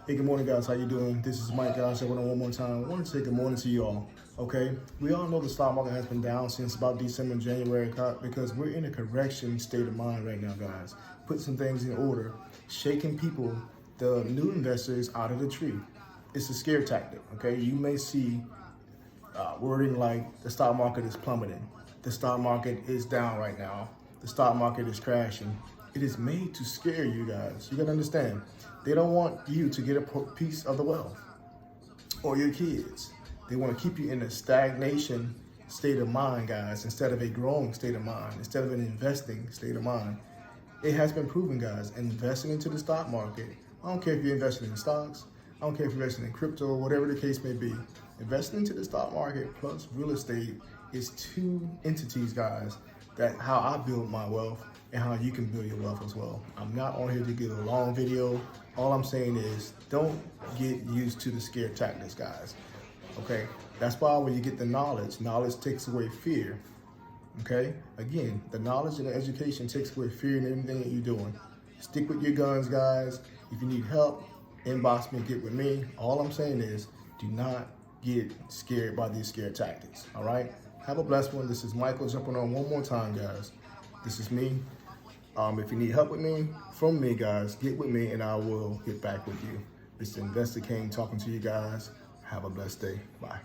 Hey, good morning, guys. How you doing? This is Mike, guys. I want to one more time. I want to say good morning to you all. Okay, we all know the stock market has been down since about December and January because we're in a correction state of mind right now, guys. Put some things in order, shaking people, the new investors out of the tree. It's a scare tactic. Okay, you may see wording like the stock market is plummeting, the stock market is down right now, the stock market is crashing. It is made to scare you guys. You gotta understand. They don't want you to get a piece of the wealth or your kids. They want to keep you in a stagnation state of mind, guys, instead of a growing state of mind, instead of an investing state of mind. It has been proven, guys, investing into the stock market. I don't care if you're investing in stocks. I don't care if you're investing in crypto, whatever the case may be. Investing into the stock market plus real estate is two entities, guys, that how I build my wealth and how you can build your wealth as well. I'm not on here to give a long video. All I'm saying is don't get used to the scare tactics, guys. Okay? That's why when you get the knowledge takes away fear. Okay? Again, the knowledge and the education takes away fear in everything that you're doing. Stick with your guns, guys. If you need help, inbox me, get with me. All I'm saying is do not get scared by these scare tactics. All right? Have a blessed one. This is Michael jumping on one more time, guys. This is me. If you need help with me, from me, guys, get with me and I will get back with you. Mr. Investor King talking to you guys. Have a blessed day. Bye.